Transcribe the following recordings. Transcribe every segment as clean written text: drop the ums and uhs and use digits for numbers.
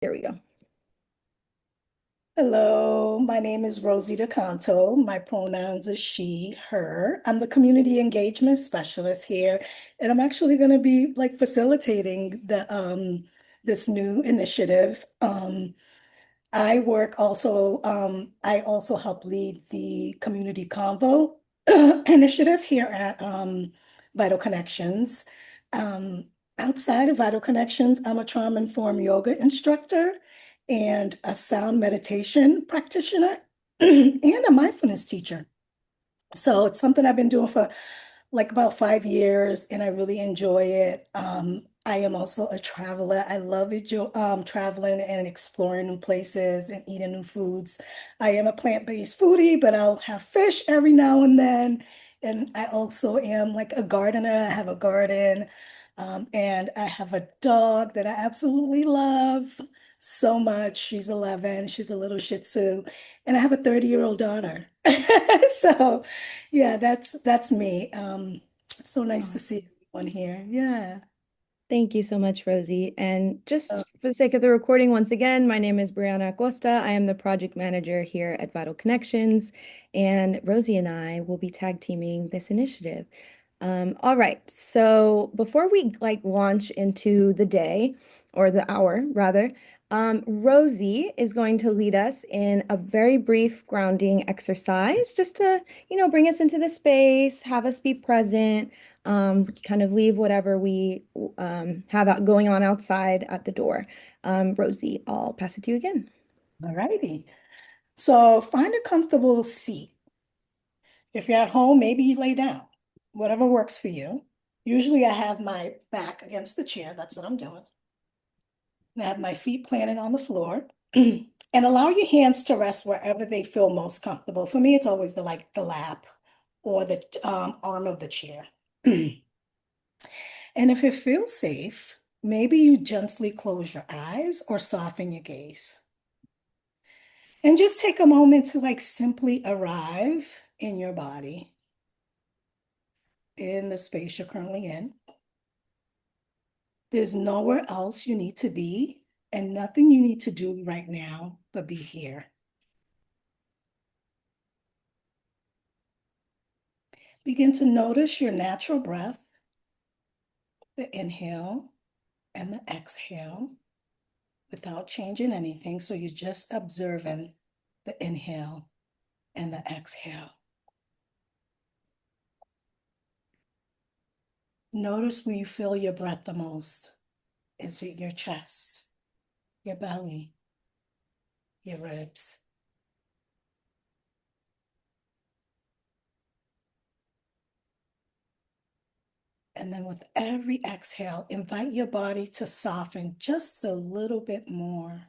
There we go. Hello, my name is Rosie DeCanto. My pronouns are she, her. I'm the community engagement specialist here, and I'm actually going to be like facilitating the this new initiative. I also help lead the community convo initiative here at Vital Connections. Um, Outside of Vital Connections, I'm a trauma-informed yoga instructor and a sound meditation practitioner and a mindfulness teacher. So it's something I've been doing for like about 5 years, and I really enjoy it. I am also a traveler. I love traveling and exploring new places and eating new foods. I am a plant-based foodie, but I'll have fish every now and then. And I also am like a gardener. I have a garden, and I have a dog that I absolutely love so much. She's 11. She's a little Shih Tzu, and I have a 30-year-old daughter. So. Yeah, that's me. So nice to Oh, see everyone here. Yeah. thank you so much, Rosie. And Uh, just for the sake of the recording, once again, my name is Brianna Acosta. I am the project manager here at Vital Connections, and Rosie and I will be tag teaming this initiative. All right. So before we launch into the day or the hour rather, Rosie is going to lead us in a very brief grounding exercise just to, bring us into the space, have us be present, kind of leave whatever we have going on outside at the door. Rosie, I'll pass it to you again. all righty. So find a comfortable seat. If you're at home, maybe you lay down, whatever works for you. Usually I have my back against the chair. That's what I'm doing. And I have my feet planted on the floor. And allow your hands to rest wherever they feel most comfortable. For me, it's always the lap or the arm of the chair. And if it feels safe, maybe you gently close your eyes or soften your gaze. And just take a moment to like simply arrive in your body, in the space you're currently in. There's nowhere else you need to be and nothing you need to do right now but be here. Begin to notice your natural breath, the inhale and the exhale without changing anything. So you're just observing the inhale and the exhale. Notice where you feel your breath the most. Is it your chest, your belly, your ribs? And then with every exhale, invite your body to soften just a little bit more.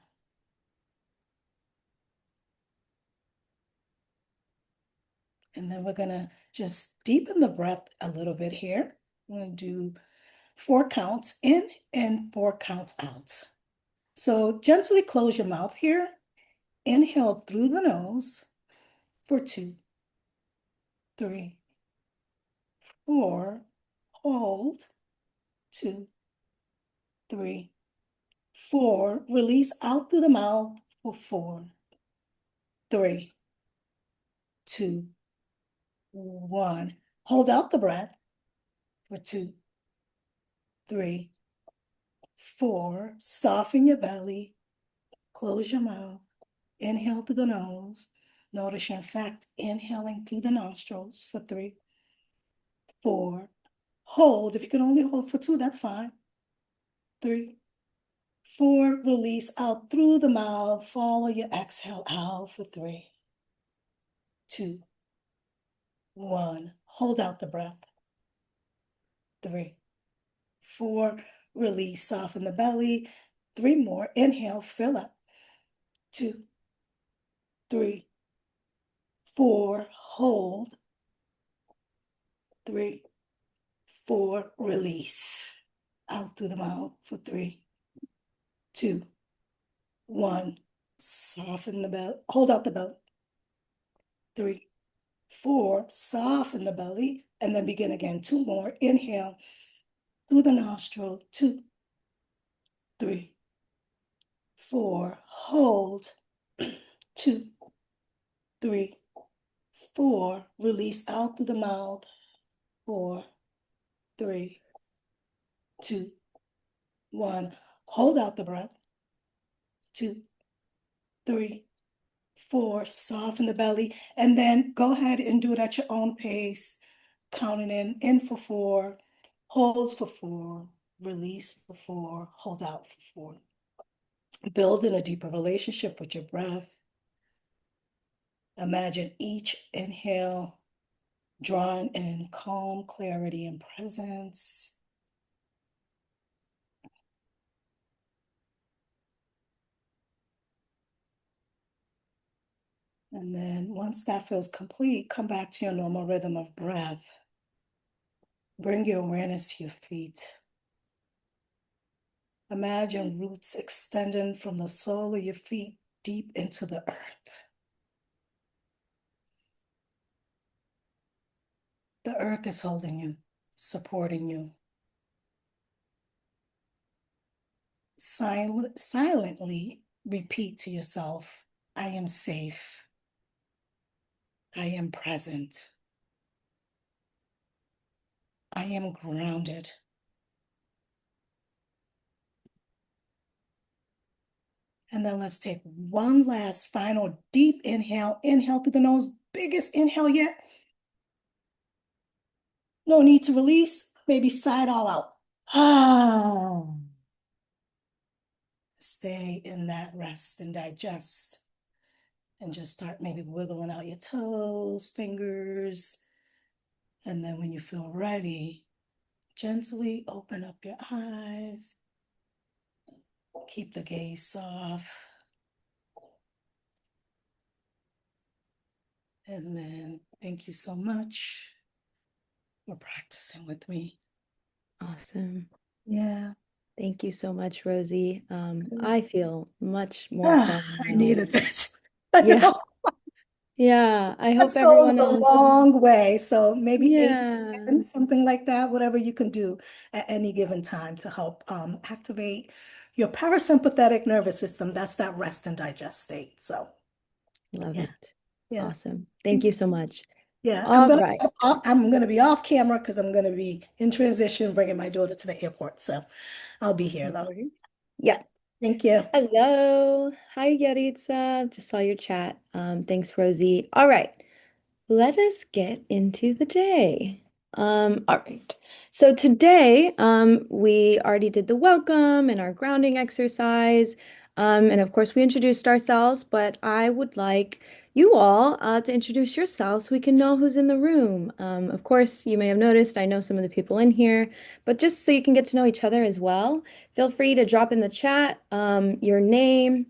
And then we're going to just deepen the breath a little bit here. We're going to do 4 counts in and 4 counts out. So gently close your mouth here. Inhale through the nose for 2, 3, 4. Hold 2, 3, 4. Release out through the mouth for 4, 3, 2, 1. Hold out the breath for 2, 3, 4. Soften your belly. Close your mouth. Inhale through the nose. Notice you're in fact inhaling through the nostrils for 3, 4. Hold. If you can only hold for 2, that's fine. 3, 4. Release out through the mouth. Follow your exhale out for 3, 2, 1. Hold out the breath. 3, 4. Release, soften the belly. 3 more. Inhale, fill up. 2, 3, 4. Hold. 3, 4. Release out through the mouth for 3, 2, 1. Soften the belly. Hold out the belly. 3, 4. Soften the belly. And then begin again. 2 more. Inhale through the nostril. 2, 3, 4, hold. 2, 3, 4, release out through the mouth. 4, 3, 2, 1. Hold out the breath. 2, 3, 4. Soften the belly. And then go ahead and do it at your own pace. Counting in for 4, hold for 4, release for 4, hold out for 4. Building a deeper relationship with your breath. Imagine each inhale drawing in calm, clarity, and presence. And then once that feels complete, come back to your normal rhythm of breath. Bring your awareness to your feet. Imagine roots extending from the sole of your feet deep into the earth. The earth is holding you, supporting you. Silently repeat to yourself, I am safe. I am present. I am grounded. And then let's take one last final deep inhale. Inhale through the nose, biggest inhale yet. No need to release. Maybe sigh it all out. Ah. Stay in that rest and digest. And just start maybe wiggling out your toes, fingers. And then when you feel ready, gently open up your eyes. Keep the gaze soft. And then thank you so much for practicing with me. Awesome. Yeah. Thank you so much, Rosie. I feel much more Ah, calm I now. needed this. I Yeah, know yeah. I that hope goes everyone a else. long way. So maybe 8 Yeah, seconds, something like that, whatever you can do at any given time to help activate your parasympathetic nervous system. That's that rest and digest state. So love yeah, it. yeah. Awesome. Thank you so much. Yeah, All right. I'm gonna be off camera because I'm gonna be in transition, bringing my daughter to the airport. So I'll be here No though. worries. Yeah. Thank you. Hello. Hi, Yaritza. Just saw your chat. Thanks, Rosie. All right. Let us get into the day. All right. So today, we already did the welcome and our grounding exercise. And of course, we introduced ourselves, but I would like you all to introduce yourselves so we can know who's in the room. Of course, you may have noticed I know some of the people in here, but just so you can get to know each other as well, feel free to drop in the chat your name,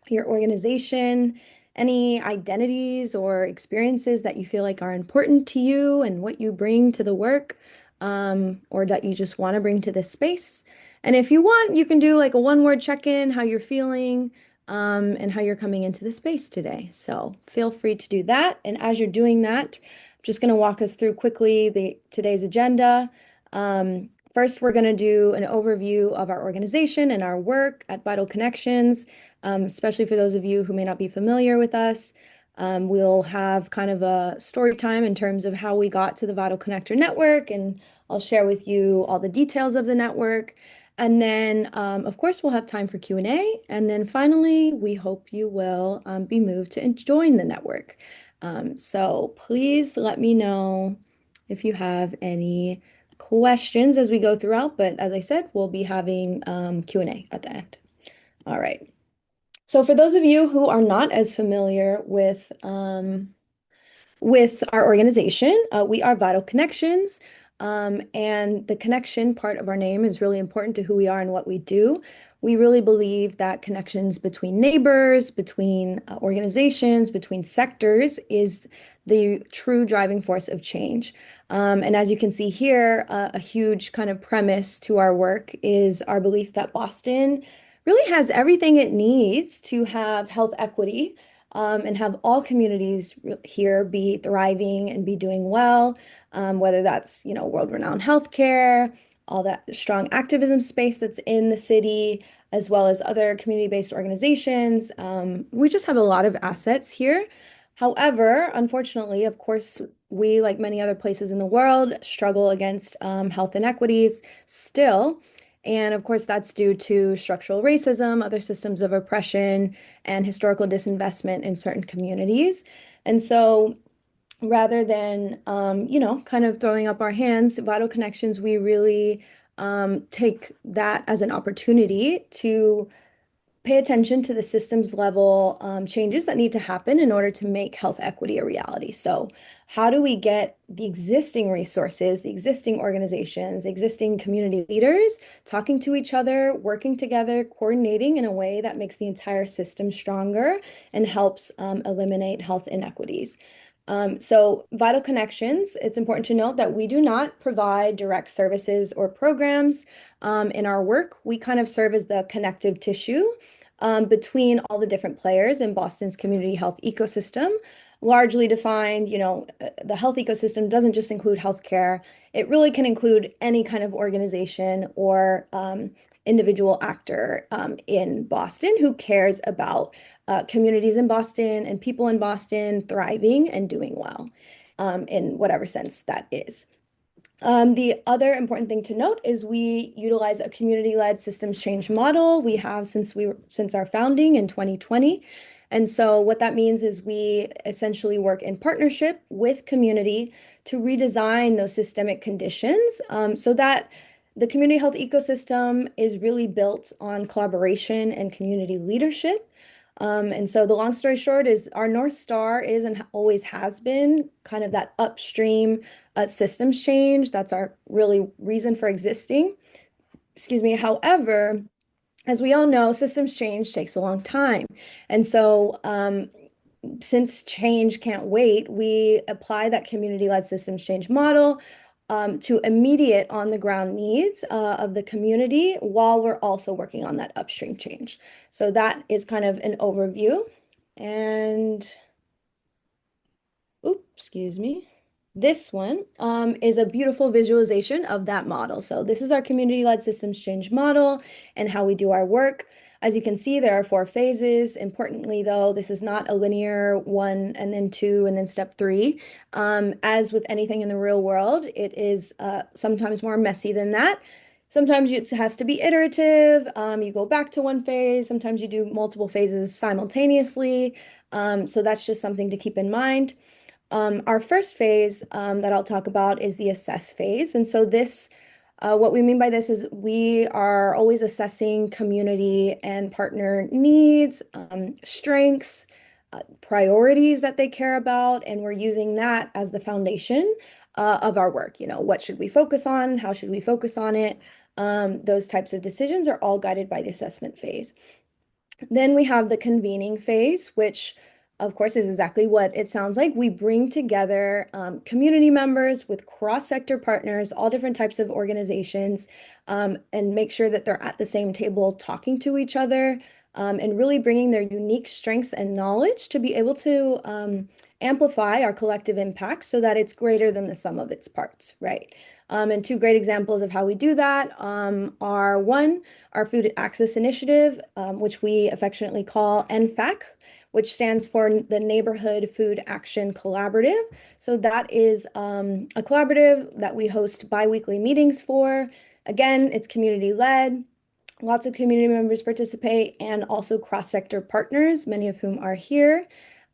your organization, any identities or experiences that you feel like are important to you and what you bring to the work, or that you just want to bring to this space. And if you want, you can do like a one-word check-in, how you're feeling, and how you're coming into the space today. So feel free to do that. And as you're doing that, I'm just going to walk us through quickly today's agenda. First, we're going to do an overview of our organization and our work at Vital CxNs, especially for those of you who may not be familiar with us. We'll have kind of a story time in terms of how we got to the Vital Connector network, and I'll share with you all the details of the network. And then, of course, we'll have time for Q&A. And then finally, we hope you will be moved to join the network. So please let me know if you have any questions as we go throughout. But as I said, we'll be having Q&A at the end. All right. So for those of you who are not as familiar with our organization, we are Vital CxNs, and the connection part of our name is really important to who we are and what we do. We really believe that connections between neighbors, between organizations, between sectors is the true driving force of change. And as you can see here, a huge kind of premise to our work is our belief that Boston really has everything it needs to have health equity, and have all communities here be thriving and be doing well, whether that's, world-renowned healthcare, all that strong activism space that's in the city, as well as other community-based organizations. We just have a lot of assets here. However, unfortunately, of course, we, like many other places in the world, struggle against health inequities still. And of course, that's due to structural racism, other systems of oppression, and historical disinvestment in certain communities. And so, rather than, kind of throwing up our hands, Vital Connections, we really take that as an opportunity to pay attention to the systems level changes that need to happen in order to make health equity a reality. So, how do we get the existing resources, the existing organizations, existing community leaders talking to each other, working together, coordinating in a way that makes the entire system stronger and helps eliminate health inequities? So, Vital Connections, it's important to note that we do not provide direct services or programs in our work. We kind of serve as the connective tissue between all the different players in Boston's community health ecosystem. Largely defined, the health ecosystem doesn't just include healthcare. It really can include any kind of organization or individual actor in Boston who cares about communities in Boston and people in Boston thriving and doing well in whatever sense that is. The other important thing to note is we utilize a community-led systems change model. We have since our founding in 2020. And so what that means is we essentially work in partnership with community to redesign those systemic conditions so that the community health ecosystem is really built on collaboration and community leadership. And so the long story short is our North Star is and always has been kind of that upstream systems change. That's our really reason for existing. Excuse me. However, as we all know, systems change takes a long time. And so since change can't wait, we apply that community-led systems change model to immediate on-the-ground needs of the community while we're also working on that upstream change. So that is kind of an overview. And oops, excuse me. This one is a beautiful visualization of that model. So this is our community-led systems change model and how we do our work. As you can see, there are 4 phases. Importantly, though, this is not a linear 1 and then 2 and then step 3. As with anything in the real world, it is sometimes more messy than that. Sometimes it has to be iterative. You go back to 1 phase. Sometimes you do multiple phases simultaneously. So that's just something to keep in mind. Our first phase that I'll talk about is the assess phase. And so what we mean by this is we are always assessing community and partner needs, strengths, priorities that they care about, and we're using that as the foundation of our work. What should we focus on? How should we focus on it? Those types of decisions are all guided by the assessment phase. Then we have the convening phase, which of course is exactly what it sounds like. We bring together community members with cross-sector partners, all different types of organizations, and make sure that they're at the same table talking to each other and really bringing their unique strengths and knowledge to be able to amplify our collective impact so that it's greater than the sum of its parts, right? And 2 great examples of how we do that are one, our Food Access Initiative, which we affectionately call NFAC, which stands for the Neighborhood Food Action Collaborative. So that is a collaborative that we host bi-weekly meetings for. Again, it's community-led. Lots of community members participate and also cross-sector partners, many of whom are here.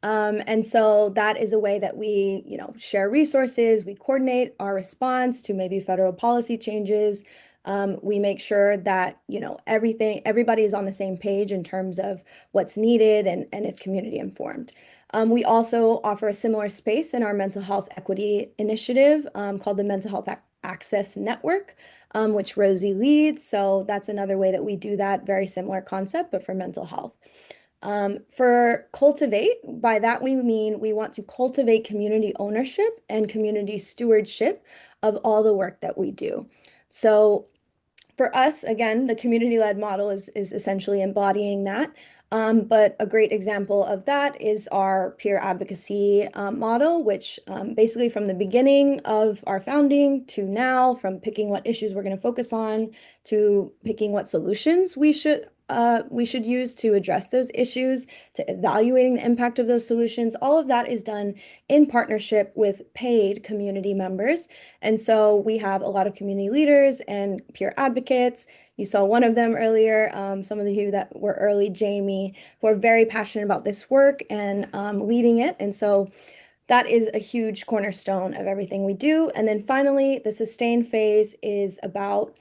And so that is a way that we, share resources, we coordinate our response to maybe federal policy changes. We make sure that, everybody is on the same page in terms of what's needed and is community informed. We also offer a similar space in our mental health equity initiative called the Mental Health Access Network, which Rosie leads. So that's another way that we do that, very similar concept, but for mental health. For cultivate, by that we mean we want to cultivate community ownership and community stewardship of all the work that we do. So for us, again, the community-led model is essentially embodying that. But a great example of that is our peer advocacy model, which basically from the beginning of our founding to now, from picking what issues we're going to focus on to picking what solutions we should we should use to address those issues, to evaluating the impact of those solutions. All of that is done in partnership with paid community members. And so we have a lot of community leaders and peer advocates. You saw one of them earlier, some of you that were early, Jamie, who are very passionate about this work and leading it. And so that is a huge cornerstone of everything we do. And then finally, the sustain phase is about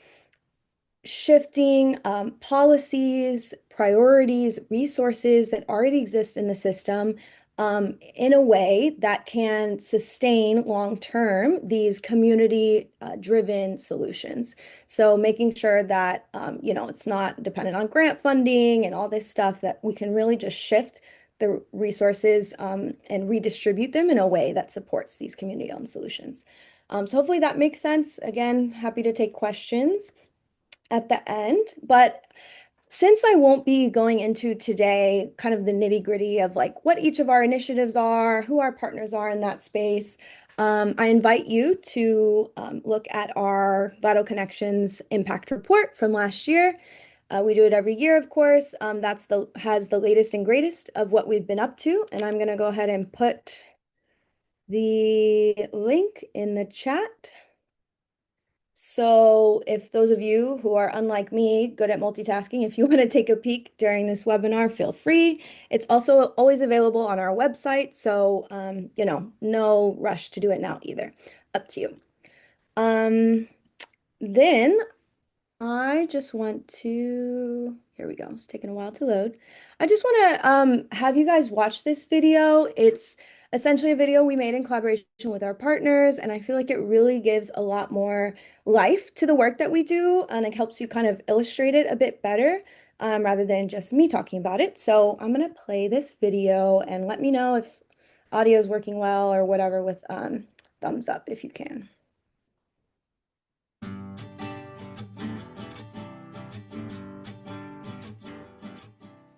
shifting policies, priorities, resources that already exist in the system in a way that can sustain long-term these community-driven solutions. So making sure that it's not dependent on grant funding and all this stuff, that we can really just shift the resources and redistribute them in a way that supports these community-owned solutions. So hopefully that makes sense. Again, happy to take questions at the end. But since I won't be going into today kind of the nitty-gritty of like what each of our initiatives are, who our partners are in that space, I invite you to look at our Vital Connections impact report from last year. We do it every year, of course. Has the latest and greatest of what we've been up to, and I'm going to go ahead and put the link in the chat. So if those of you who are unlike me, good at multitasking, if you want to take a peek during this webinar, feel free. It's also always available on our website, so no rush to do it now either. Up to you. Then I just want to, here we go. It's taking a while to load. I just want to have you guys watch this video. It's essentially a video we made in collaboration with our partners, and I feel like it really gives a lot more life to the work that we do, and it helps you kind of illustrate it a bit better rather than just me talking about it. So I'm going to play this video and let me know if audio is working well or whatever with thumbs up if you can.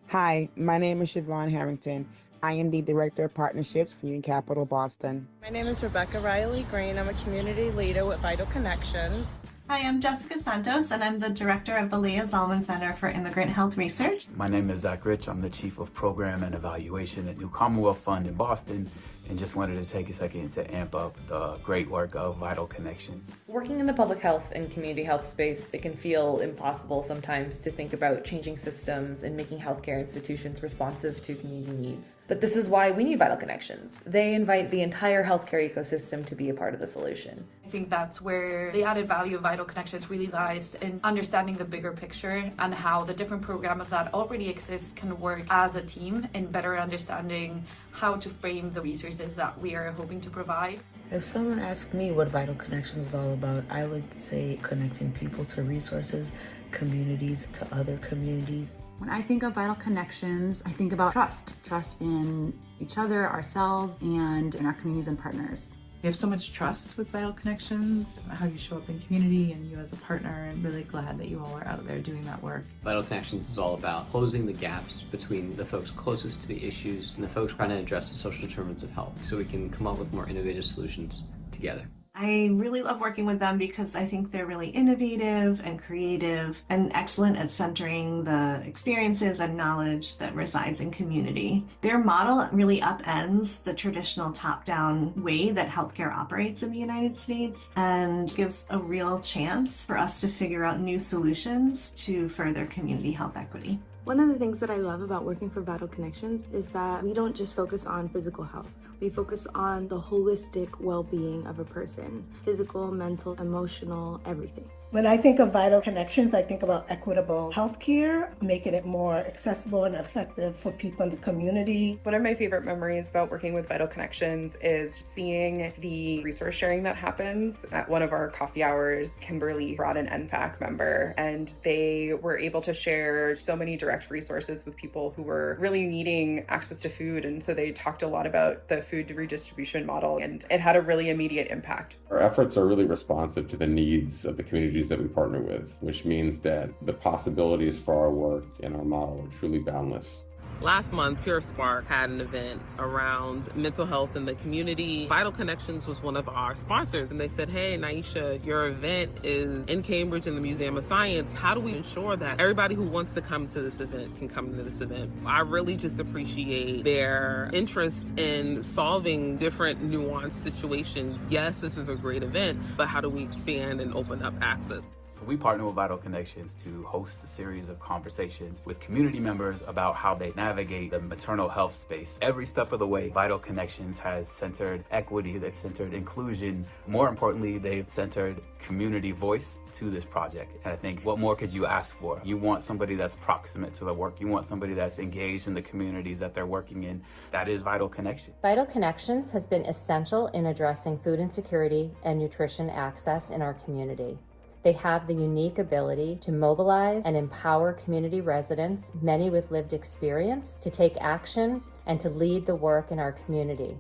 Hi, my name is Siobhan Harrington. I am the Director of Partnerships for Union Capital Boston. My name is Rebecca Riley Green. I'm a community leader with Vital CxNs. Hi, I'm Jessica Santos, and I'm the director of the Leah Zalman Center for Immigrant Health Research. My name is Zach Rich. I'm the chief of program and evaluation at New Commonwealth Fund in Boston, and just wanted to take a second to amp up the great work of Vital CxNs. Working in the public health and community health space, it can feel impossible sometimes to think about changing systems and making healthcare institutions responsive to community needs. But this is why we need Vital CxNs. They invite the entire healthcare ecosystem to be a part of the solution. I think that's where the added value of Vital CxNs really lies, in understanding the bigger picture and how the different programs that already exist can work as a team in better understanding how to frame the resources that we are hoping to provide. If someone asked me what Vital CxNs is all about, I would say connecting people to resources, communities to other communities. When I think of Vital CxNs, I think about trust in each other, ourselves, and in our communities and partners. We have so much trust with Vital CxNs, how you show up in community and you as a partner, and really glad that you all are out there doing that work. Vital CxNs is all about closing the gaps between the folks closest to the issues and the folks trying to address the social determinants of health, so we can come up with more innovative solutions together. I really love working with them because I think they're really innovative and creative and excellent at centering the experiences and knowledge that resides in community. Their model really upends the traditional top-down way that healthcare operates in the United States and gives a real chance for us to figure out new solutions to further community health equity. One of the things that I love about working for Vital CxNs is that we don't just focus on physical health. We focus on the holistic well-being of a person, physical, mental, emotional, everything. When I think of Vital CxNs, I think about equitable healthcare, making it more accessible and effective for people in the community. One of my favorite memories about working with Vital CxNs is seeing the resource sharing that happens. At one of our coffee hours, Kimberly brought an NPAC member, and they were able to share so many direct resources with people who were really needing access to food. And so they talked a lot about the food redistribution model, and it had a really immediate impact. Our efforts are really responsive to the needs of the communities that we partner with, which means that the possibilities for our work and our model are truly boundless. Last month, Pure Spark had an event around mental health in the community. Vital Connections was one of our sponsors, and they said, hey, Naisha, your event is in Cambridge in the Museum of Science. How do we ensure that everybody who wants to come to this event can come to this event? I really just appreciate their interest in solving different nuanced situations. Yes, this is a great event, but how do we expand and open up access? So we partner with Vital Connections to host a series of conversations with community members about how they navigate the maternal health space. Every step of the way, Vital Connections has centered equity, they've centered inclusion. More importantly, they've centered community voice to this project. And I think, what more could you ask for? You want somebody that's proximate to the work. You want somebody that's engaged in the communities that they're working in. That is Vital Connection. Vital Connections has been essential in addressing food insecurity and nutrition access in our community. They have the unique ability to mobilize and empower community residents, many with lived experience, to take action and to lead the work in our community.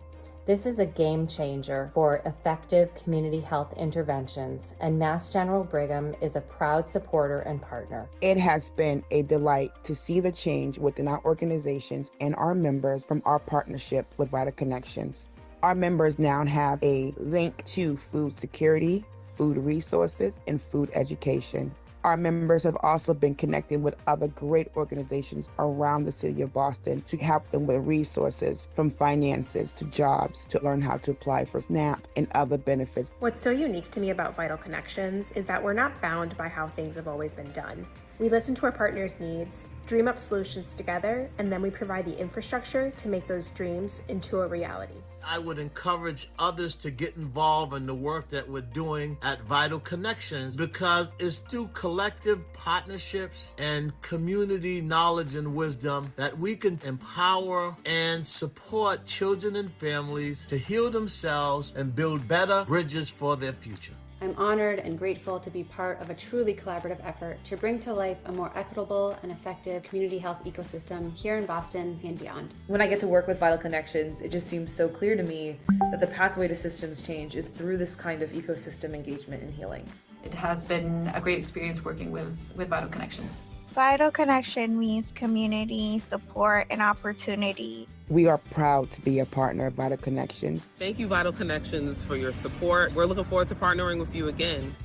This is a game changer for effective community health interventions, and Mass General Brigham is a proud supporter and partner. It has been a delight to see the change within our organizations and our members from our partnership with Vital Connections. Our members now have a link to food security, food resources, and food education. Our members have also been connecting with other great organizations around the city of Boston to help them with resources, from finances to jobs, to learn how to apply for SNAP and other benefits. What's so unique to me about Vital Connections is that we're not bound by how things have always been done. We listen to our partners' needs, dream up solutions together, and then we provide the infrastructure to make those dreams into a reality. I would encourage others to get involved in the work that we're doing at Vital Connections, because it's through collective partnerships and community knowledge and wisdom that we can empower and support children and families to heal themselves and build better bridges for their future. I'm honored and grateful to be part of a truly collaborative effort to bring to life a more equitable and effective community health ecosystem here in Boston and beyond. When I get to work with Vital Connections, it just seems so clear to me that the pathway to systems change is through this kind of ecosystem engagement and healing. It has been a great experience working with Vital Connections. Vital Connection means community, support, and opportunity. We are proud to be a partner of Vital Connections. Thank you, Vital Connections, for your support. We're looking forward to partnering with you again.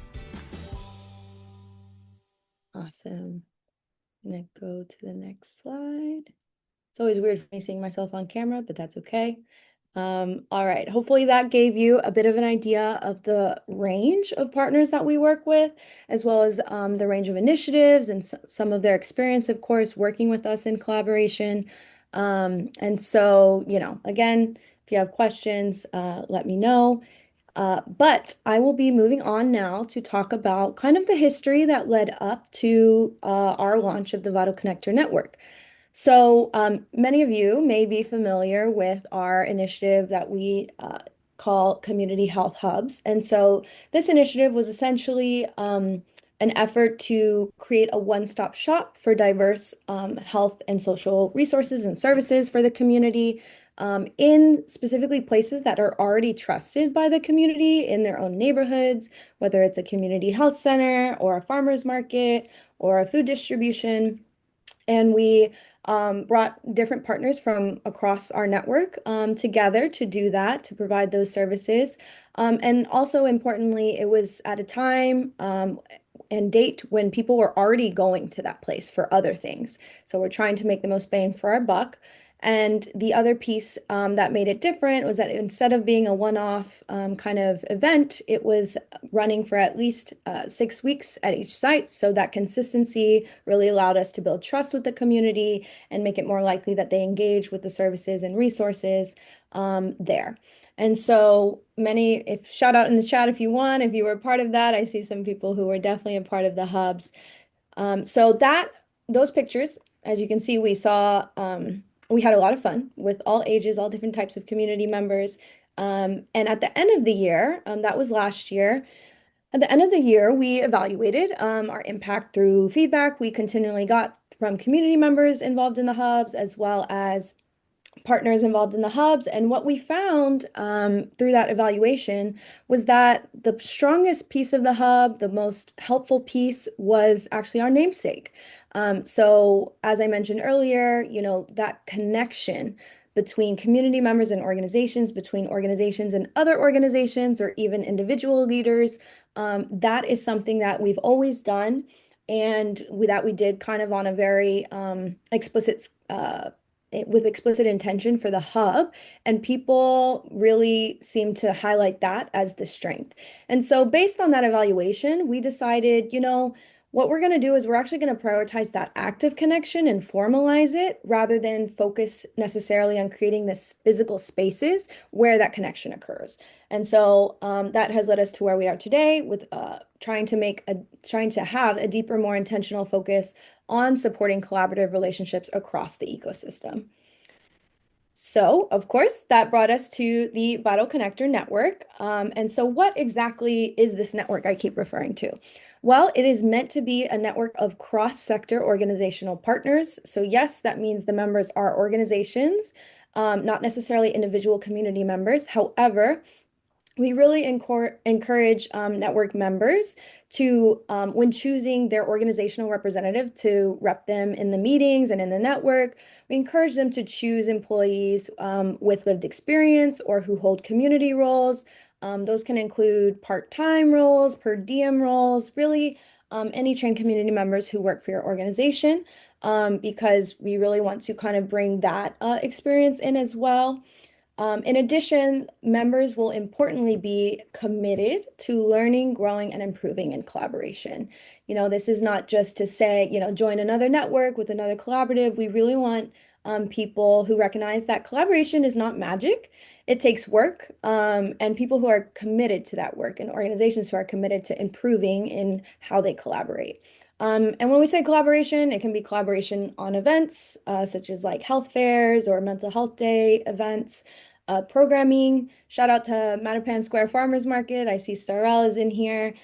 Awesome. I'm gonna go to the next slide. It's always weird for me seeing myself on camera, but that's okay. All right, hopefully that gave you a bit of an idea of the range of partners that we work with, as well as the range of initiatives and some of their experience, of course, working with us in collaboration. And so, again, if you have questions, let me know. But I will be moving on now to talk about kind of the history that led up to our launch of the Vital Connector Network. So many of you may be familiar with our initiative that we call Community Health Hubs. And so this initiative was essentially an effort to create a one-stop shop for diverse health and social resources and services for the community in specifically places that are already trusted by the community in their own neighborhoods, whether it's a community health center or a farmer's market or a food distribution. And we brought different partners from across our network together to do that, to provide those services. And also importantly, it was at a time and date when people were already going to that place for other things. So we're trying to make the most bang for our buck. And the other piece that made it different was that instead of being a one-off kind of event, it was running for at least 6 weeks at each site. So that consistency really allowed us to build trust with the community and make it more likely that they engage with the services and resources there. And so shout out in the chat if you want, if you were a part of that. I see some people who were definitely a part of the hubs. So those pictures, as you can see, we saw we had a lot of fun with all ages, all different types of community members. And at the end of the year, that was last year, at the end of the year, we evaluated our impact through feedback we continually got from community members involved in the hubs, as well as partners involved in the hubs. And what we found through that evaluation was that the strongest piece of the hub, the most helpful piece, was actually our namesake. So as I mentioned earlier, that connection between community members and organizations, between organizations and other organizations, or even individual leaders, that is something that we've always done, and that we did kind of on a very explicit with explicit intention for the hub, and people really seem to highlight that as the strength. And so based on that evaluation, we decided, what we're going to do is we're actually going to prioritize that active connection and formalize it rather than focus necessarily on creating this physical spaces where that connection occurs. And so that has led us to where we are today with trying to have a deeper, more intentional focus on supporting collaborative relationships across the ecosystem. So, of course, that brought us to the Vital Connector Network. And so what exactly is this network I keep referring to? Well, it is meant to be a network of cross-sector organizational partners. So yes, that means the members are organizations, not necessarily individual community members. However, we really encourage network members to, when choosing their organizational representative to rep them in the meetings and in the network, we encourage them to choose employees with lived experience or who hold community roles. Those can include part-time roles, per diem roles, really any trained community members who work for your organization, because we really want to kind of bring that experience in as well. In addition, members will importantly be committed to learning, growing, and improving in collaboration. This is not just to say, join another network with another collaborative. We really want people who recognize that collaboration is not magic. It takes work, and people who are committed to that work, and organizations who are committed to improving in how they collaborate. And when we say collaboration, it can be collaboration on events, such as like health fairs or mental health day events, programming. Shout out to Mattapan Square Farmers Market. I see Starrell is in here.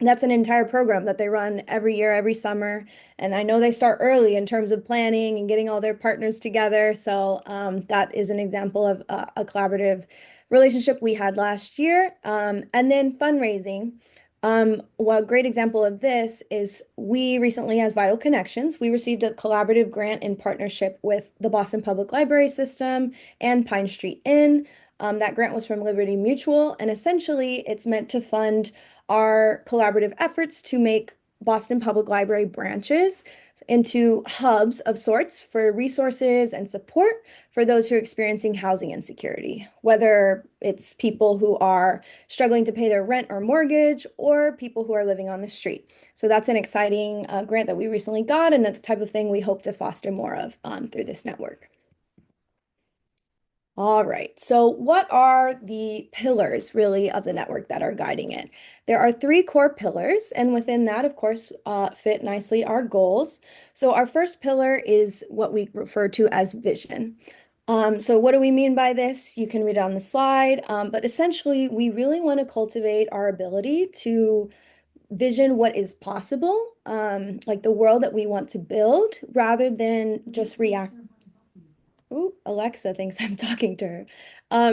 That's an entire program that they run every year, every summer. And I know they start early in terms of planning and getting all their partners together. So that is an example of a collaborative relationship we had last year. And then fundraising. Well, a great example of this is we recently, as Vital CxNs, we received a collaborative grant in partnership with the Boston Public Library System and Pine Street Inn. That grant was from Liberty Mutual, and essentially it's meant to fund our collaborative efforts to make Boston Public Library branches into hubs of sorts for resources and support for those who are experiencing housing insecurity, whether it's people who are struggling to pay their rent or mortgage or people who are living on the street. So that's an exciting grant that we recently got, and that's the type of thing we hope to foster more of through this network. All right, so what are the pillars really of the network that are guiding it? There are three core pillars, and within that, of course, fit nicely our goals. So our first pillar is what we refer to as vision. So what do we mean by this? You can read it on the slide, but essentially, we really want to cultivate our ability to vision what is possible, like the world that we want to build, rather than just react. Ooh, Alexa thinks I'm talking to her,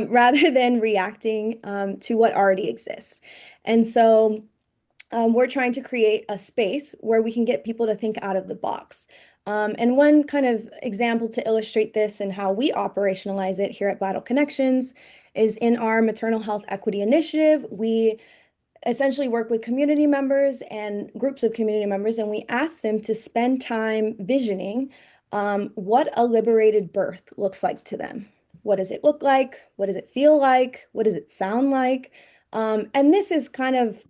rather than reacting to what already exists. And so we're trying to create a space where we can get people to think out of the box. And one kind of example to illustrate this and how we operationalize it here at Vital CxNs is in our maternal health equity initiative. We essentially work with community members and groups of community members, and we ask them to spend time visioning what a liberated birth looks like to them. What does it look like? What does it feel like? What does it sound like? And this is kind of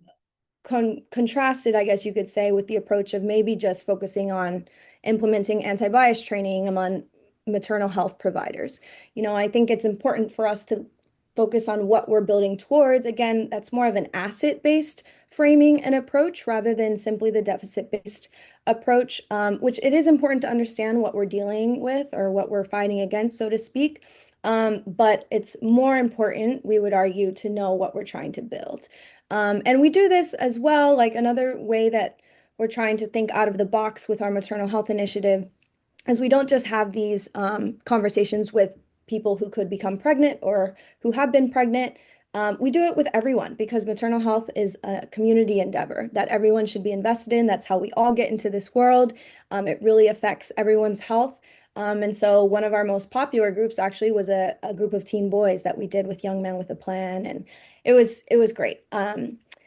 contrasted, I guess you could say, with the approach of maybe just focusing on implementing anti-bias training among maternal health providers. I think it's important for us to focus on what we're building towards. Again, that's more of an asset-based framing and approach rather than simply the deficit-based approach, which it is important to understand what we're dealing with or what we're fighting against, so to speak. But it's more important, we would argue, to know what we're trying to build. And we do this as well, like another way that we're trying to think out of the box with our maternal health initiative as we don't just have these conversations with people who could become pregnant or who have been pregnant. We do it with everyone because maternal health is a community endeavor that everyone should be invested in. That's how we all get into this world. It really affects everyone's health. And so one of our most popular groups actually was a group of teen boys that we did with Young Men with a Plan, and it was great.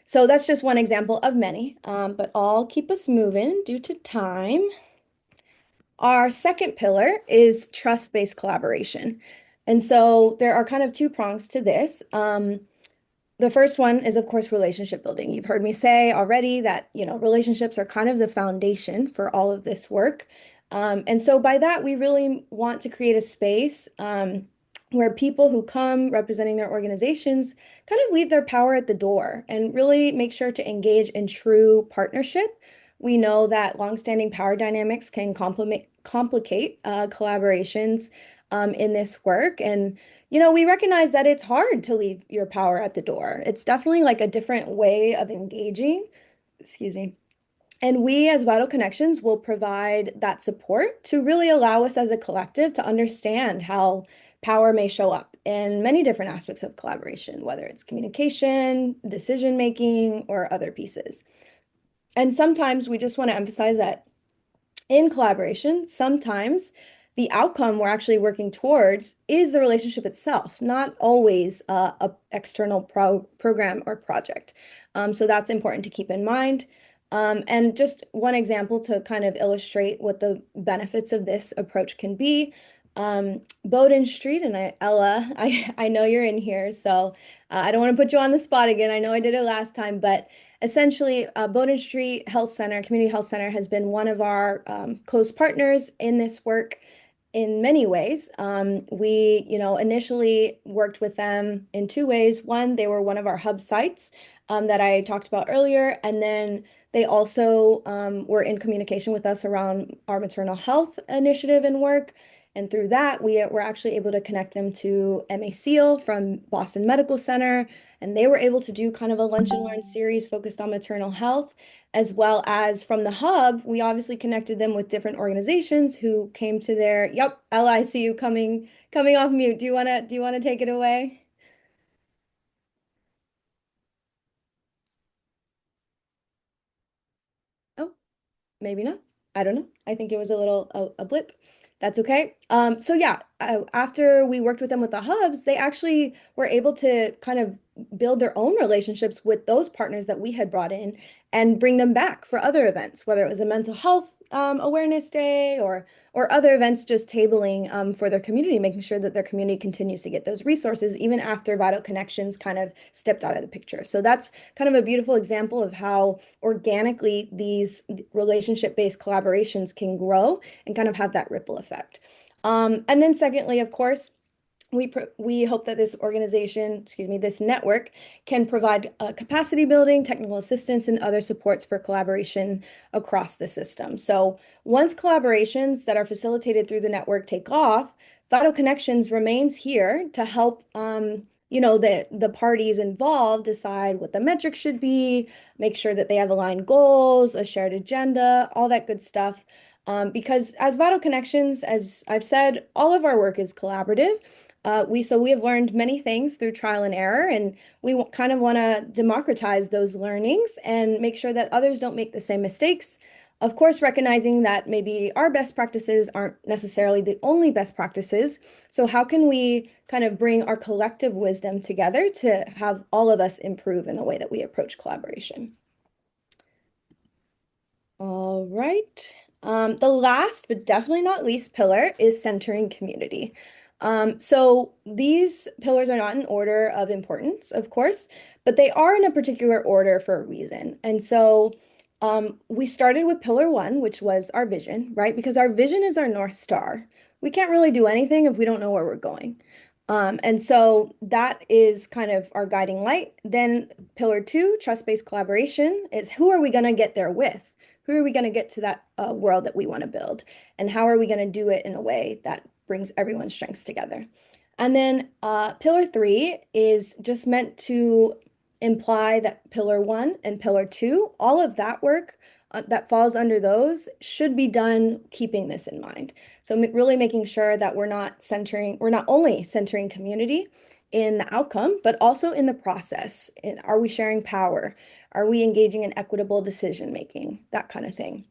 So that's just one example of many, but I'll keep us moving due to time. Our second pillar is trust-based collaboration. And so there are kind of two prongs to this. The first one is, of course, relationship building. You've heard me say already that, relationships are kind of the foundation for all of this work. And so by that, we really want to create a space where people who come representing their organizations kind of leave their power at the door and really make sure to engage in true partnership. We know that longstanding power dynamics can complicate collaborations in this work. And we recognize that it's hard to leave your power at the door. It's definitely like a different way of engaging. Excuse me. And we as Vital Connections will provide that support to really allow us as a collective to understand how power may show up in many different aspects of collaboration, whether it's communication, decision making, or other pieces. And sometimes we just want to emphasize that in collaboration, sometimes the outcome we're actually working towards is the relationship itself, not always a external program or project. So that's important to keep in mind. And just one example to kind of illustrate what the benefits of this approach can be. Bowdoin Street, and Ella, I know you're in here, so I don't want to put you on the spot again. I know I did it last time, but essentially, Bowdoin Street Health Center, Community Health Center, has been one of our close partners in this work in many ways. We, initially worked with them in two ways. One, they were one of our hub sites that I talked about earlier, and then they also were in communication with us around our maternal health initiative and work. And through that, we were actually able to connect them to MA Seal from Boston Medical Center. And they were able to do kind of a lunch and learn series focused on maternal health, as well as from the hub, we obviously connected them with different organizations who came to their, yep, Ella, I see you coming off mute. Do you wanna take it away? Oh, maybe not. I don't know. I think it was a little a blip. That's okay. So yeah, after we worked with them with the hubs, they actually were able to kind of build their own relationships with those partners that we had brought in and bring them back for other events, whether it was a mental health awareness day or other events, just tabling for their community, making sure that their community continues to get those resources even after Vital Connections kind of stepped out of the picture. So that's kind of a beautiful example of how organically these relationship-based collaborations can grow and kind of have that ripple effect. And then secondly, of course, we hope that this organization, excuse me, this network can provide capacity building, technical assistance, and other supports for collaboration across the system. So once collaborations that are facilitated through the network take off, Vital Connections remains here to help the parties involved decide what the metrics should be, make sure that they have aligned goals, a shared agenda, all that good stuff. Because as Vital Connections, as I've said, all of our work is collaborative. We have learned many things through trial and error, and we kind of want to democratize those learnings and make sure that others don't make the same mistakes. Of course, recognizing that maybe our best practices aren't necessarily the only best practices. So how can we kind of bring our collective wisdom together to have all of us improve in the way that we approach collaboration? All right. The last, but definitely not least pillar is centering community. So these pillars are not in order of importance, of course, but they are in a particular order for a reason. And so we started with pillar one, which was our vision, right? Because our vision is our North Star. We can't really do anything if we don't know where we're going. And so that is kind of our guiding light. Then pillar two, trust-based collaboration, is who are we going to get there with? Who are we going to get to that world that we want to build? And how are we going to do it in a way that brings everyone's strengths together? And then pillar three is just meant to imply that pillar one and pillar two, all of that work that falls under those should be done keeping this in mind. So really making sure that we're not only centering community in the outcome, but also in the process. Are we sharing power? Are we engaging in equitable decision making? That kind of thing.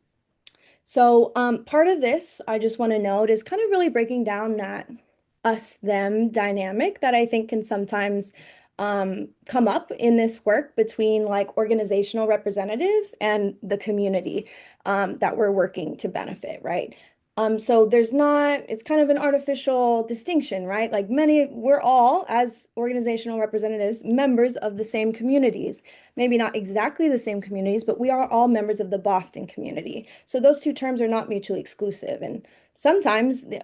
So part of this, I just want to note, is kind of really breaking down that us them dynamic that I think can sometimes come up in this work between like organizational representatives and the community that we're working to benefit, right? So it's kind of an artificial distinction, right? Like we're all, as organizational representatives, members of the same communities. Maybe not exactly the same communities, but we are all members of the Boston community. So those two terms are not mutually exclusive. And sometimes the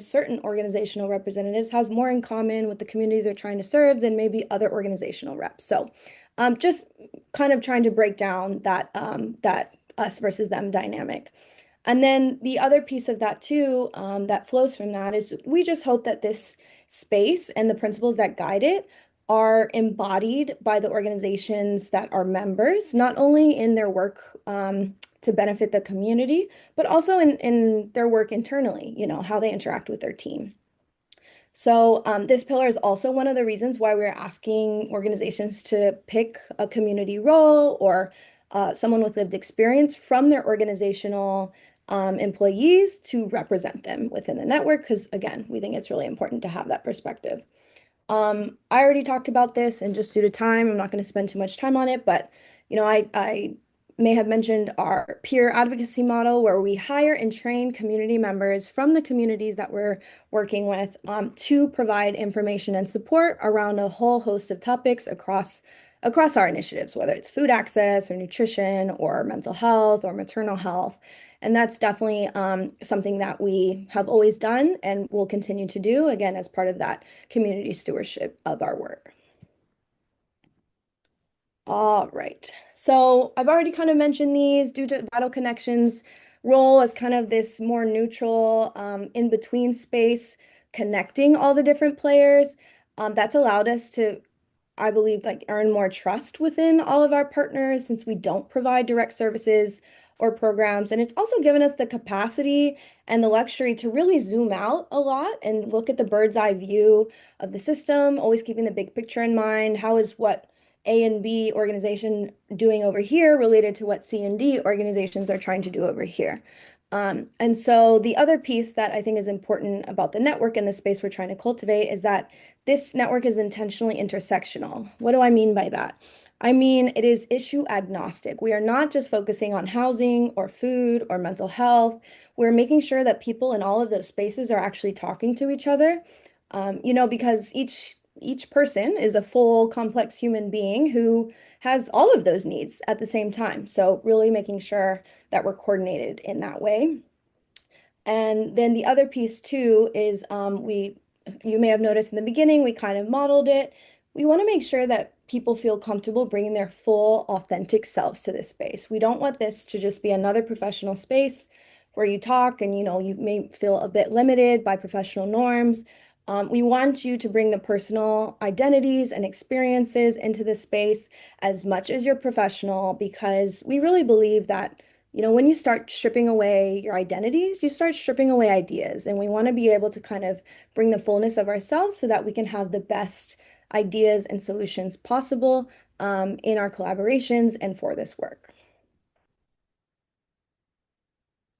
certain organizational representatives has more in common with the community they're trying to serve than maybe other organizational reps. So just kind of trying to break down that us versus them dynamic. And then the other piece of that too, that flows from that is we just hope that this space and the principles that guide it are embodied by the organizations that are members, not only in their work to benefit the community, but also in their work internally, how they interact with their team. So this pillar is also one of the reasons why we're asking organizations to pick a community role or someone with lived experience from their organizational employees to represent them within the network, because again, we think it's really important to have that perspective. I already talked about this, and just due to time, I'm not going to spend too much time on it, but I may have mentioned our peer advocacy model where we hire and train community members from the communities that we're working with to provide information and support around a whole host of topics across our initiatives, whether it's food access or nutrition or mental health or maternal health. And that's definitely something that we have always done and will continue to do, again, as part of that community stewardship of our work. All right. So I've already kind of mentioned these due to Vital Connections' role as kind of this more neutral in-between space, connecting all the different players. That's allowed us to, I believe, like earn more trust within all of our partners since we don't provide direct services or programs. And it's also given us the capacity and the luxury to really zoom out a lot and look at the bird's eye view of the system, always keeping the big picture in mind. How is what A and B organization doing over here related to what C and D organizations are trying to do over here? And so the other piece that I think is important about the network and the space we're trying to cultivate is that this network is intentionally intersectional. What do I mean by that? I mean, it is issue agnostic. We are not just focusing on housing or food or mental health. We're making sure that people in all of those spaces are actually talking to each other, because each person is a full, complex human being who has all of those needs at the same time. So really making sure that we're coordinated in that way. And then the other piece too is you may have noticed in the beginning, we kind of modeled it. We want to make sure that people feel comfortable bringing their full, authentic selves to this space. We don't want this to just be another professional space where you talk and, you may feel a bit limited by professional norms. We want you to bring the personal identities and experiences into this space as much as you're professional, because we really believe that when you start stripping away your identities, you start stripping away ideas. And we want to be able to kind of bring the fullness of ourselves so that we can have the best ideas and solutions possible in our collaborations and for this work.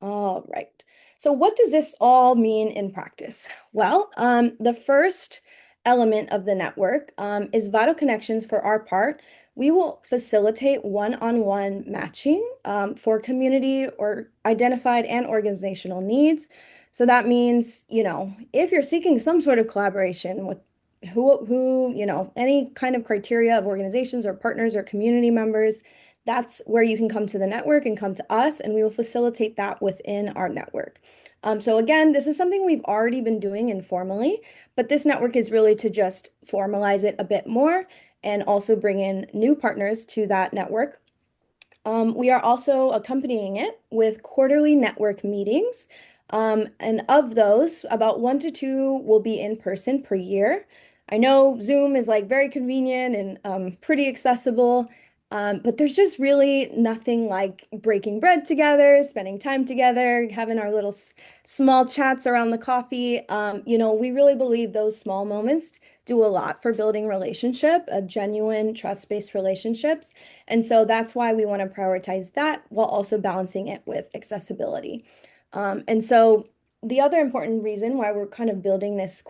All right. So what does this all mean in practice? Well, the first element of the network is Vital Connections. For our part, we will facilitate one-on-one matching for community or identified and organizational needs. So that means, if you're seeking some sort of collaboration with any kind of criteria of organizations or partners or community members, that's where you can come to the network and come to us, and we will facilitate that within our network. So again, this is something we've already been doing informally, but this network is really to just formalize it a bit more and also bring in new partners to that network. We are also accompanying it with quarterly network meetings. And of those, about 1 to 2 will be in person per year. I know Zoom is like very convenient and pretty accessible. But there's just really nothing like breaking bread together, spending time together, having our little small chats around the coffee. We really believe those small moments do a lot for building relationship, a genuine trust-based relationships. And so that's why we want to prioritize that while also balancing it with accessibility. And so the other important reason why we're kind of building this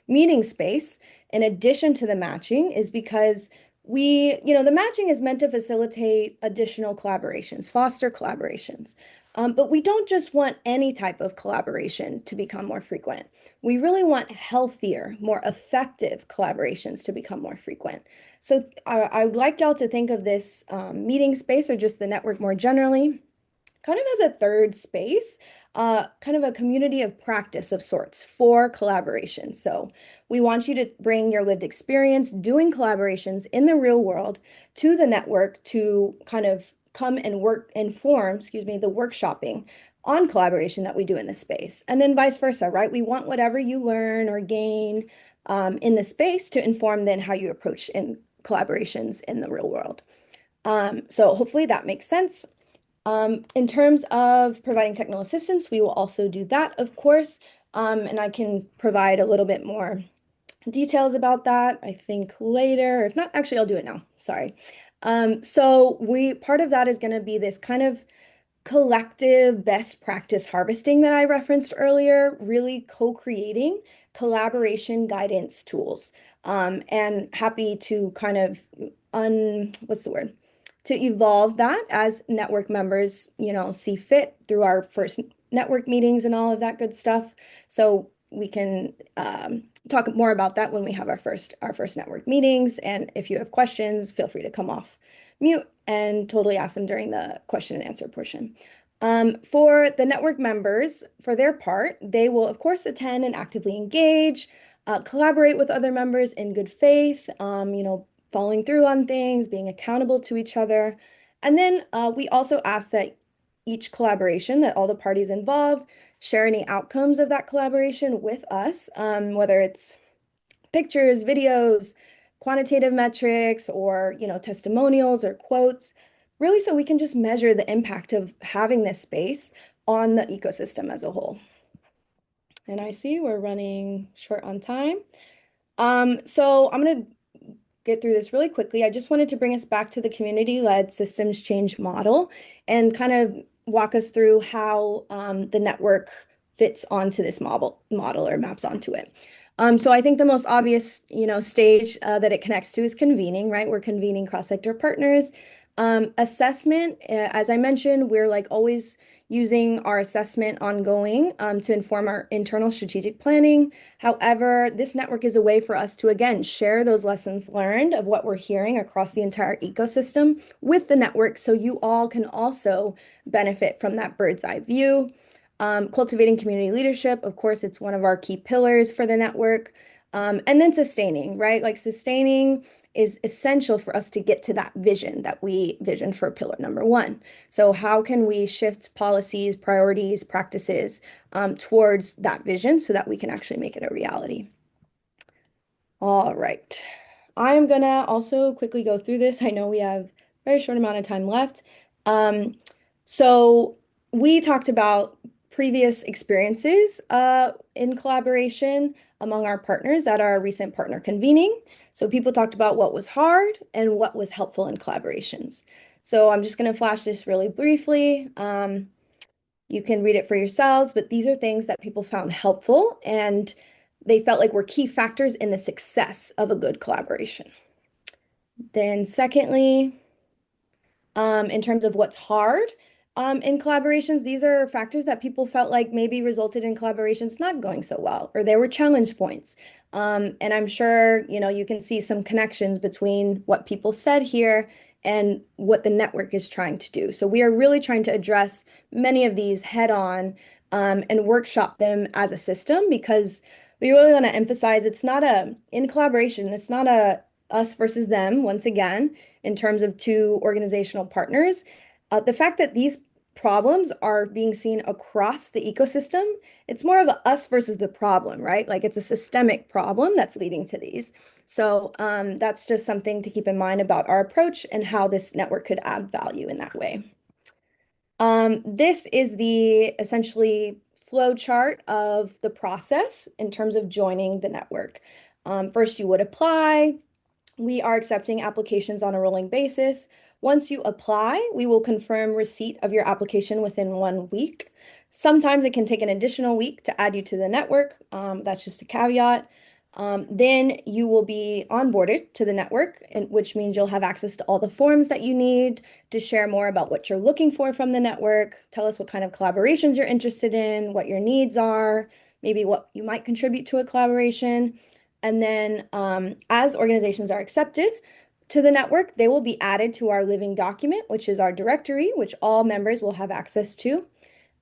meeting space in addition to the matching is because the matching is meant to facilitate additional collaborations, foster collaborations. But we don't just want any type of collaboration to become more frequent. We really want healthier, more effective collaborations to become more frequent. So I would like y'all to think of this meeting space or just the network more generally kind of as a third space, kind of a community of practice of sorts for collaboration. So we want you to bring your lived experience doing collaborations in the real world to the network to kind of come and inform, the workshopping on collaboration that we do in this space. And then vice versa, right? We want whatever you learn or gain in the space to inform then how you approach in collaborations in the real world. So hopefully that makes sense. In terms of providing technical assistance, we will also do that, of course, and I can provide a little bit more details about that, I think later. If not, actually, I'll do it now. Sorry. So part of that is going to be this kind of collective best practice harvesting that I referenced earlier, really co-creating collaboration guidance tools. And happy to kind of what's the word? To evolve that as network members, see fit through our first network meetings and all of that good stuff. So we can talk more about that when we have our first network meetings. And if you have questions, feel free to come off mute and totally ask them during the question and answer portion. For the network members, for their part, they will of course attend and actively engage, collaborate with other members in good faith, following through on things, being accountable to each other. And then we also ask that each collaboration, that all the parties involved share any outcomes of that collaboration with us, whether it's pictures, videos, quantitative metrics, or testimonials or quotes, really so we can just measure the impact of having this space on the ecosystem as a whole. And I see we're running short on time. So I'm going to get through this really quickly. I just wanted to bring us back to the community-led systems change model and kind of walk us through how the network fits onto this model or maps onto it. So I think the most obvious, stage that it connects to is convening, right? We're convening cross-sector partners. Assessment, as I mentioned, we're like always using our assessment ongoing to inform our internal strategic planning. However, this network is a way for us to, again, share those lessons learned of what we're hearing across the entire ecosystem with the network so you all can also benefit from that bird's eye view. Cultivating community leadership, of course, it's one of our key pillars for the network. And then sustaining, right? Like sustaining is essential for us to get to that vision that we vision for pillar number one. So how can we shift policies, priorities, practices towards that vision so that we can actually make it a reality? All right. I am gonna also quickly go through this. I know we have a very short amount of time left. So we talked about previous experiences in collaboration among our partners at our recent partner convening. So people talked about what was hard and what was helpful in collaborations. So I'm just going to flash this really briefly. You can read it for yourselves, but these are things that people found helpful and they felt like were key factors in the success of a good collaboration. Then secondly, in terms of what's hard, in collaborations, these are factors that people felt like maybe resulted in collaborations not going so well, or there were challenge points. And I'm sure, you can see some connections between what people said here and what the network is trying to do. So we are really trying to address many of these head on and workshop them as a system because we really want to emphasize in collaboration, it's not a us versus them, once again, in terms of two organizational partners. The fact that these problems are being seen across the ecosystem. It's more of a us versus the problem, right? Like it's a systemic problem that's leading to these. So that's just something to keep in mind about our approach and how this network could add value in that way. This is the essentially flow chart of the process in terms of joining the network. First, you would apply. We are accepting applications on a rolling basis. Once you apply, we will confirm receipt of your application within 1 week. Sometimes it can take an additional week to add you to the network. That's just a caveat. Then you will be onboarded to the network, which means you'll have access to all the forms that you need to share more about what you're looking for from the network. Tell us what kind of collaborations you're interested in, what your needs are, maybe what you might contribute to a collaboration. And then as organizations are accepted to the network, they will be added to our living document, which is our directory, which all members will have access to.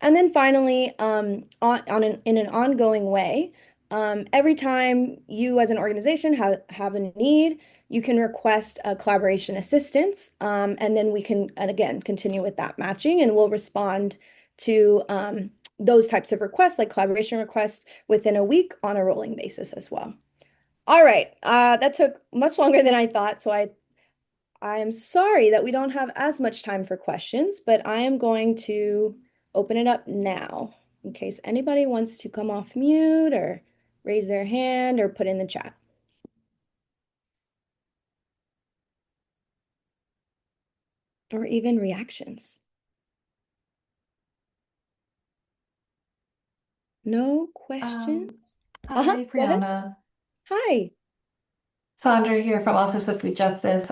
And then finally, in an ongoing way, every time you as an organization have a need, you can request a collaboration assistance, and then we can, and again, continue with that matching, and we'll respond to those types of requests, like collaboration requests, within a week on a rolling basis as well. All right, that took much longer than I thought, so I am sorry that we don't have as much time for questions, but I am going to open it up now in case anybody wants to come off mute or raise their hand or put in the chat. Or even reactions. No questions? Hi, Go ahead. Brianna. Hi. Sandra here from Office of Food Justice.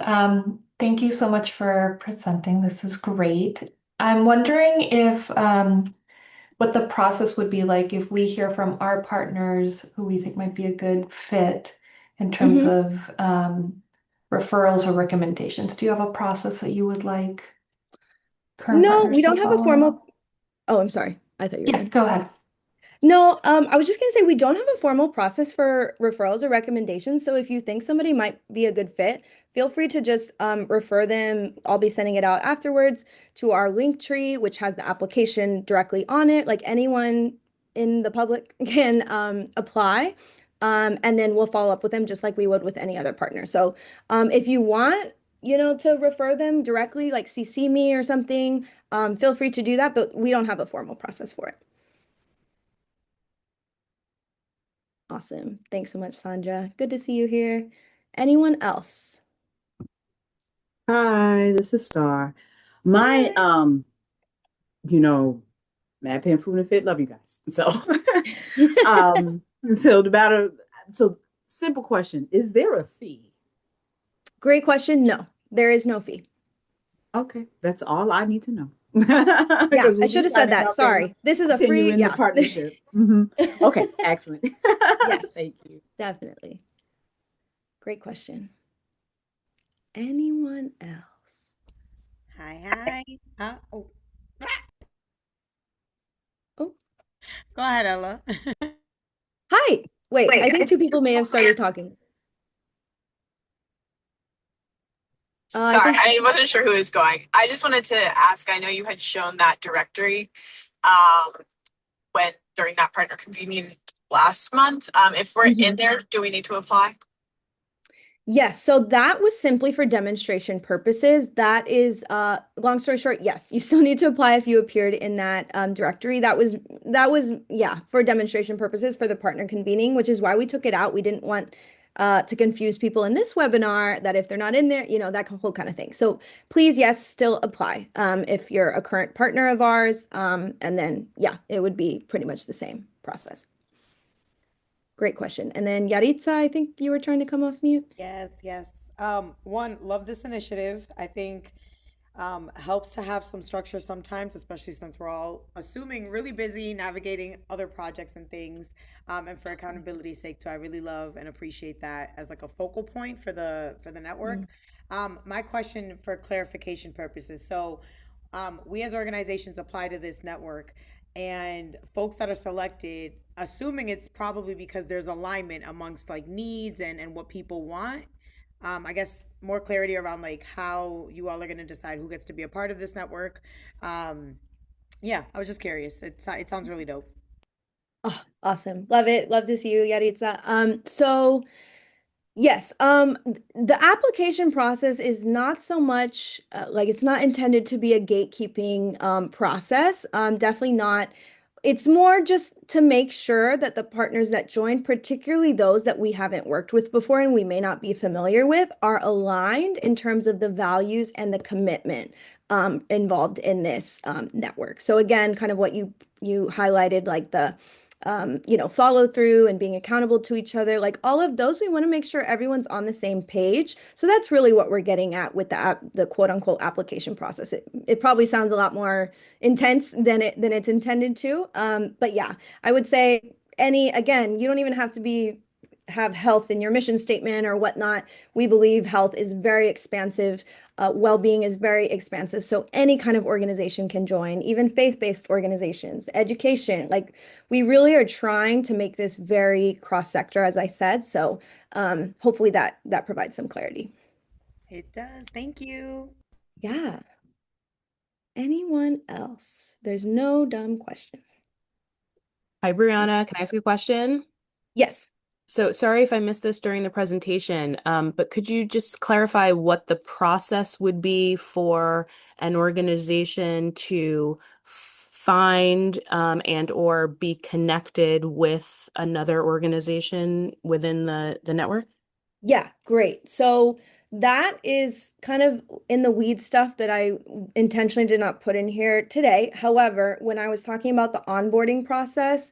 Thank you so much for presenting. This is great. I'm wondering if what the process would be like if we hear from our partners who we think might be a good fit in terms of referrals or recommendations. Do you have a process that you would like current No, partners we to don't have a follow? formal. Oh, I'm sorry. I thought you were Yeah, good. go ahead. No, I was just gonna say we don't have a formal process for referrals or recommendations. So if you think somebody might be a good fit, feel free to just refer them. I'll be sending it out afterwards to our link tree, which has the application directly on it. Like anyone in the public can apply. And then we'll follow up with them just like we would with any other partner. So if you want, to refer them directly, like CC me or something, feel free to do that, but we don't have a formal process for it. Awesome. Thanks so much, Sandra. Good to see you here. Anyone else? Hi, this is Star. My you know, Mad Pan Food and Fit, love you guys. So so the matter so simple question, is there a fee? Great question. No, there is no fee. Okay, that's all I need to know. Yeah, Because I we'll be should have said signing that. up and Sorry. This is a free, continuing the yeah. partnership. Okay, excellent. Yes, Thank you. definitely. Great question. Anyone else? Hi. Oh. Oh. Go ahead, Ella. Hi. Wait, I think two people may have started talking. Sorry, I wasn't sure who was going. I just wanted to ask, I know you had shown that directory when during that partner convening last month. If we're in there, do we need to apply? Yes, so that was simply for demonstration purposes. That is, long story short, yes, you still need to apply if you appeared in that directory. That was, yeah, for demonstration purposes for the partner convening, which is why we took it out. We didn't want to confuse people in this webinar that if they're not in there, that whole kind of thing. So please, yes, still apply if you're a current partner of ours. And then, yeah, it would be pretty much the same process. Great question. And then Yaritza, I think you were trying to come off mute. Yes. One, love this initiative. I think helps to have some structure sometimes, especially since we're all assuming really busy navigating other projects and things. And for accountability's sake too, I really love and appreciate that as like a focal point for the network. My question for clarification purposes. So we as organizations apply to this network, and folks that are selected, assuming it's probably because there's alignment amongst like needs and what people want. I guess more clarity around like how you all are going to decide who gets to be a part of this network. Yeah, I was just curious. It sounds really dope. Oh, awesome. Love it. Love to see you, Yaritza. So yes, the application process is not so much like it's not intended to be a gatekeeping process. Definitely not. It's more just to make sure that the partners that join, particularly those that we haven't worked with before and we may not be familiar with, are aligned in terms of the values and the commitment involved in this network. So again, kind of what you highlighted, like the follow through and being accountable to each other, like all of those, we want to make sure everyone's on the same page. So that's really what we're getting at with the quote unquote application process. It probably sounds a lot more intense than it's intended to. But yeah, I would say again, you don't even have to have health in your mission statement or whatnot. We believe health is very expansive. Well-being is very expansive. So any kind of organization can join, even faith-based organizations, education. Like we really are trying to make this very cross-sector, as I said. So hopefully that provides some clarity. It does. Thank you. Yeah. Anyone else? There's no dumb question. Hi, Brianna. Can I ask a question? Yes. So sorry if I missed this during the presentation, but could you just clarify what the process would be for an organization to find and or be connected with another organization within the network? Yeah, great. So that is kind of in the weed stuff that I intentionally did not put in here today. However, when I was talking about the onboarding process,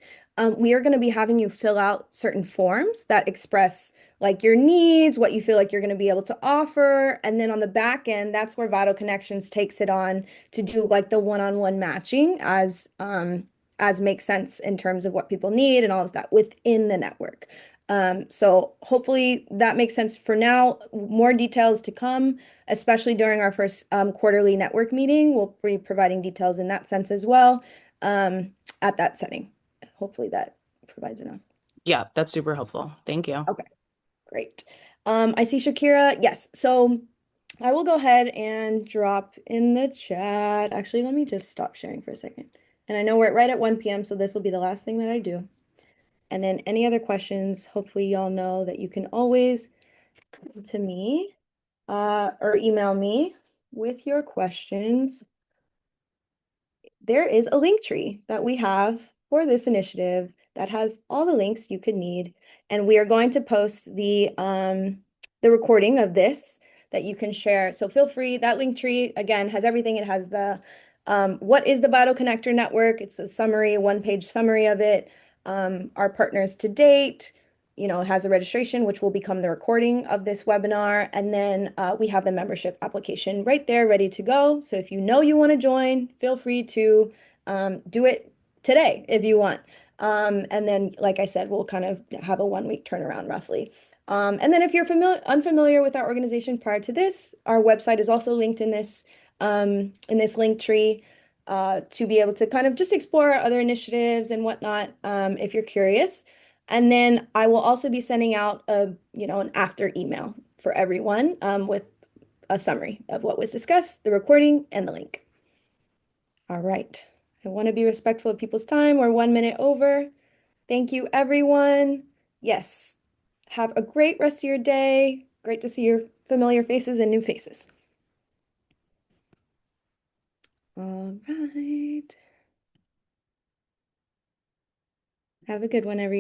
we are going to be having you fill out certain forms that express like your needs, what you feel like you're going to be able to offer. And then on the back end, that's where Vital Connections takes it on to do like the one-on-one matching as makes sense in terms of what people need and all of that within the network. So hopefully that makes sense for now. More details to come, especially during our first quarterly network meeting. We'll be providing details in that sense as well at that setting. Hopefully that provides enough. Yeah, that's super helpful. Thank you. Okay, great. I see Shakira. Yes, so I will go ahead and drop in the chat. Actually, let me just stop sharing for a second. And I know we're right at 1 p.m., so this will be the last thing that I do. And then any other questions, hopefully y'all know that you can always come to me or email me with your questions. There is a link tree that we have for this initiative that has all the links you could need. And we are going to post the recording of this that you can share. So feel free. That link tree, again, has everything. It has the what is the Vital Connector Network? It's a summary, one-page summary of it. Our partners to date, it has a registration, which will become the recording of this webinar. And then we have the membership application right there ready to go. So if you know you want to join, feel free to do it today if you want. And then, like I said, we'll kind of have a 1 week turnaround roughly. And then if you're unfamiliar with our organization prior to this, our website is also linked in this link tree to be able to kind of just explore other initiatives and whatnot if you're curious. And then I will also be sending out an after email for everyone with a summary of what was discussed, the recording, and the link. All right. I want to be respectful of people's time. We're 1 minute over. Thank you, everyone. Yes. Have a great rest of your day. Great to see your familiar faces and new faces. All right. Have a good one, everyone.